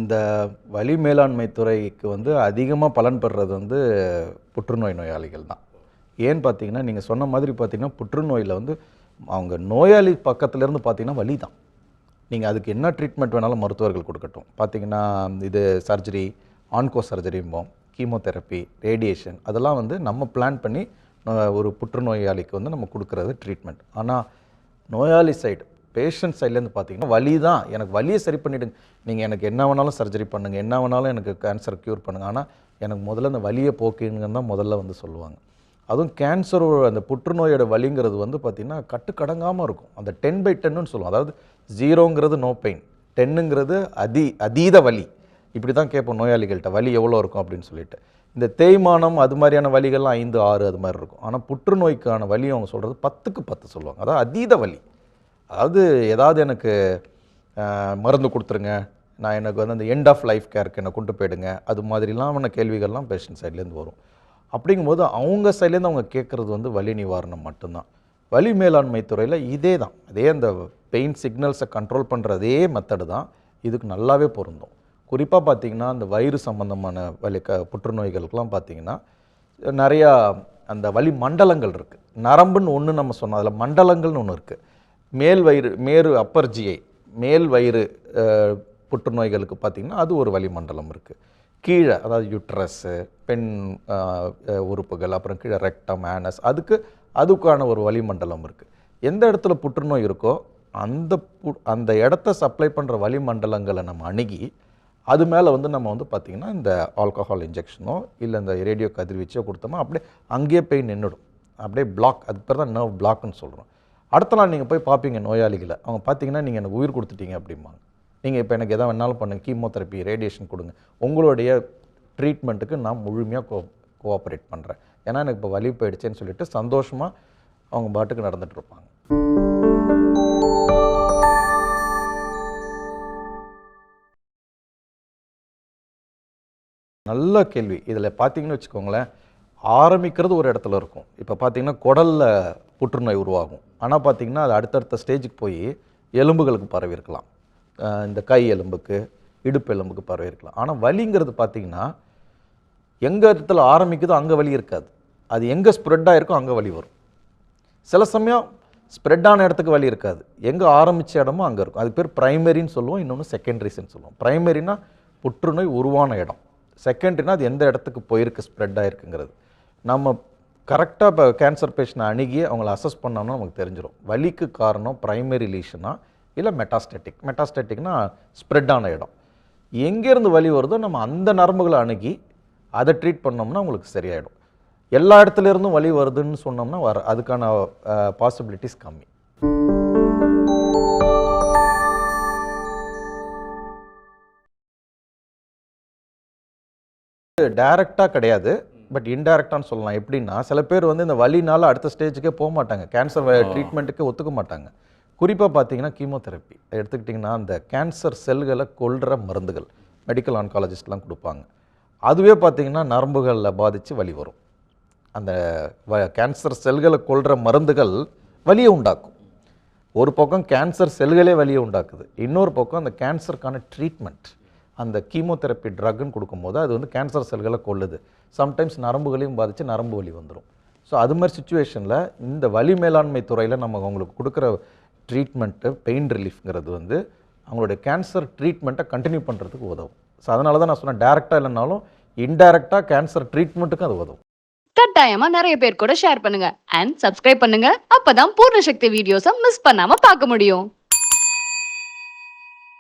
இந்த வலி மேலாண்மை துறைக்கு வந்து அதிகமாக பலன் பெறுறது வந்து புற்றுநோய் நோயாளிகள் தான். ஏன்னு பார்த்தீங்கன்னா, நீங்கள் சொன்ன மாதிரி பார்த்தீங்கன்னா, புற்றுநோயில் வந்து அவங்க நோயாளி பக்கத்துலேருந்து பார்த்தீங்கன்னா வலி தான். நீங்கள் அதுக்கு என்ன ட்ரீட்மெண்ட் வேணாலும் மருத்துவர்கள் கொடுக்கட்டும். பார்த்தீங்கன்னா, இது சர்ஜரி, ஆன்கோ சர்ஜரிம்போம், கீமோதெரப்பி, ரேடியேஷன் அதெல்லாம் வந்து நம்ம பிளான் பண்ணி ஒரு புற்றுநோயாளிக்கு வந்து நம்ம கொடுக்குறது ட்ரீட்மெண்ட். ஆனால் நோயாளி சைடு, பேஷண்ட் சைட்லேருந்து பார்த்தீங்கன்னா வலி தான். எனக்கு வலியை சரி பண்ணிவிடுங்க, நீங்கள் எனக்கு என்ன வேணாலும் சர்ஜரி பண்ணுங்கள், என்ன வேணாலும் எனக்கு கேன்சர் க்யூர் பண்ணுங்கள், ஆனால் எனக்கு முதல்ல அந்த வலியை போக்குங்கன்னு தான் முதல்ல வந்து சொல்லுவாங்க. அதுவும் கேன்சர் அந்த புற்றுநோயோட வலிங்கிறது வந்து பார்த்திங்கன்னா கட்டுக்கடங்காமல் இருக்கும். அந்த 10/10ன்னு சொல்லுவோம். அதாவது 0ங்கிறது நோ பெயின், 10ங்கிறது அதீத வலி. இப்படி தான் கேட்போம் நோயாளிகள்கிட்ட, வலி எவ்வளோ இருக்கும் அப்படின்னு சொல்லிட்டு. இந்த தேய்மானம் அது மாதிரியான வலிகள்லாம் 5, 6 அது மாதிரி இருக்கும். ஆனால் புற்றுநோய்க்கான வலி அவங்க சொல்கிறது 10க்கு 10 சொல்லுவாங்க. அதாவது அதீத வலி. அதாவது ஏதாவது எனக்கு மருந்து கொடுத்துருங்க, நான் எனக்கு வந்து அந்த எண்ட் ஆஃப் லைஃப் கேருக்கு என்னை கொண்டு போயிடுங்க, அது மாதிரிலாம் கேள்விகள்லாம் பேஷண்ட் சைட்லேருந்து வரும். அப்படிங்கும்போது அவங்க சைட்லேருந்து அவங்க கேட்குறது வந்து வலி நிவாரணம் மட்டும்தான். வலி மேலாண்மை துறையில் இதே தான், அதே அந்த பெயின் சிக்னல்ஸை கண்ட்ரோல் பண்ணுற அதே மெத்தடு தான் இதுக்கு நல்லாவே பொருந்தும். குறிப்பாக பார்த்திங்கன்னா, அந்த வயிறு சம்மந்தமான புற்றுநோய்களுக்கெல்லாம் பார்த்திங்கன்னா நிறையா அந்த வலி மண்டலங்கள் இருக்குது. நரம்புன்னு ஒன்று நம்ம சொன்னோம், அதில் மண்டலங்கள்னு ஒன்று இருக்குது. மேல் வயிறு அப்பர் ஜிஐ, மேல் வயிறு புற்றுநோய்களுக்கு பார்த்திங்கன்னா அது ஒரு வலி மண்டலம் இருக்குது. கீழே அதாவது யுட்ரஸ்ஸு, பெண் உறுப்புகள், அப்புறம் கீழே ரெக்டம், ஆனஸ், அதுக்கான ஒரு வளிமண்டலம் இருக்குது. எந்த இடத்துல புற்றுநோய் இருக்கோ அந்த இடத்த சப்ளை பண்ணுற வளிமண்டலங்களை நம்ம அணுகி அது மேலே வந்து நம்ம வந்து பார்த்திங்கன்னா இந்த ஆல்கஹால் இன்ஜெக்ஷனோ இல்லை இந்த ரேடியோ கதிர்வீச்சோ கொடுத்தோமோ அப்படியே அங்கேயே பெயின் நின்றுடும். அப்படியே பிளாக், அது பேர் தான் நர்வ் பிளாக்னு சொல்கிறோம். அடுத்த நாள் நீங்கள் போய் பார்ப்பீங்க நோயாளிகளை, அவங்க பார்த்தீங்கன்னா நீங்கள் எனக்கு உயிர் கொடுத்துட்டீங்க அப்படிம்பாங்க. நீங்கள் இப்போ எனக்கு எதாவது வேணாலும் பண்ணுங்கள், கீமோதெரப்பி, ரேடியேஷன் கொடுங்க, உங்களுடைய ட்ரீட்மெண்ட்டுக்கு நான் முழுமையாக கோஆப்ரேட் பண்ணுறேன், ஏன்னா எனக்கு இப்போ வலி போயிடுச்சேன்னு சொல்லிட்டு சந்தோஷமாக அவங்க பாட்டுக்கு நடந்துகிட்டு இருப்பாங்க. நல்ல கேள்வி. இதில் பார்த்தீங்கன்னு வச்சுக்கோங்களேன், ஆரம்பிக்கிறது ஒரு இடத்துல இருக்கும். இப்போ பார்த்தீங்கன்னா குடலில் புற்றுநோய் உருவாகும். ஆனால் பார்த்தீங்கன்னா அது அடுத்தடுத்த ஸ்டேஜுக்கு போய் எலும்புகளுக்கு பரவி இருக்கலாம், இந்த கை எலும்புக்கு, இடுப்பு எலும்புக்கு பரவி இருக்கலாம். ஆனால் வலிங்கிறது பார்த்தீங்கன்னா எங்கே இடத்துல ஆரம்பிக்குதோ அங்கே வலி இருக்காது, அது எங்கே ஸ்ப்ரெட் ஆகிருக்கோ அங்கே வலி வரும். சில சமயம் ஸ்ப்ரெட் ஆன இடத்துக்கு வலி இருக்காது, எங்கே ஆரம்பித்த இடமோ அங்கே இருக்கும். அது பேர் ப்ரைமரின்னு சொல்லுவோம், இன்னொன்று செகண்டரிஸ்ன்னு சொல்லுவோம். ப்ரைமரினா புற்றுநோய் உருவான இடம், செகண்டரினா அது எந்த இடத்துக்கு போயிருக்கு, ஸ்ப்ரெட் ஆகிருக்குங்கிறது. நம்ம கரெக்டாக இப்போ கேன்சர் பேஷண்ட்டை அணுகி அவங்கள அசஸ் பண்ணோம்னா நமக்கு தெரிஞ்சிடும் வலிக்கு காரணம் ப்ரைமரி லீஷனா இல்லை மெட்டாஸ்டேட்டிக்னா ஸ்ப்ரெட் ஆன இடம். எங்கேருந்து வலி வருதோ நம்ம அந்த நரம்புகளை அணுகி அதை ட்ரீட் பண்ணோம்னா உங்களுக்கு சரியாயிடும். எல்லா இடத்துலேருந்தும் வலி வருதுன்னு சொன்னோம்னா அதுக்கான பாசிபிலிட்டிஸ் கம்மி. டைரக்டாக கிடையாது, பட் இன்டைரக்டான்னு சொல்லலாம். எப்படின்னா சில பேர் வந்து இந்த வலினால அடுத்த ஸ்டேஜுக்கே போக மாட்டாங்க, கேன்சர் ட்ரீட்மெண்ட்டுக்கு ஒத்துக்க மாட்டாங்க. குறிப்பாக பார்த்தீங்கன்னா கீமோதெரப்பி எடுத்துக்கிட்டிங்கன்னா அந்த கேன்சர் செல்களை கொல்கிற மருந்துகள் மெடிக்கல் ஆன்காலஜிஸ்ட்லாம் கொடுப்பாங்க. அதுவே பார்த்தீங்கன்னா நரம்புகளில் பாதித்து வலி வரும். அந்த கேன்சர் செல்களை கொல்கிற மருந்துகள் வலியை உண்டாக்கும். ஒரு பக்கம் கேன்சர் செல்களே வலியை உண்டாக்குது, இன்னொரு பக்கம் அந்த கேன்சருக்கான ட்ரீட்மெண்ட் அந்த கீமோதெரப்பி ட்ரக்குன்னு கொடுக்கும்போது அது வந்து கேன்சர் செல்களை கொல்லுது. சம்டைம்ஸ் நரம்புகளையும் பாதித்து நரம்பு வலி வந்துடும். ஸோ அது மாதிரி சுச்சுவேஷனில் இந்த வலி மேலாண்மை துறையில் நம்ம அவங்களுக்கு கொடுக்குற ட்ரீட்மெண்ட்டு பெயின் ரிலீஃப்ங்கிறது வந்து அவங்களுடைய கேன்சர் ட்ரீட்மெண்ட்டை கண்டினியூ பண்ணுறதுக்கு உதவும். ஸோ அதனால தான் நான் சொன்னேன், டேரெக்டாக இல்லைனாலும் இன்டைரக்டாக கேன்சர் ட்ரீட்மெண்ட்டுக்கும் அது உதவும். கட்டாயமா நிறைய பேர் கூட ஷேர் பண்ணுங்க அண்ட் சப்ஸ்கிரைப் பண்ணுங்க. அப்பதான் பூர்ண சக்தி வீடியோஸை மிஸ் பண்ணாம பார்க்க முடியும்.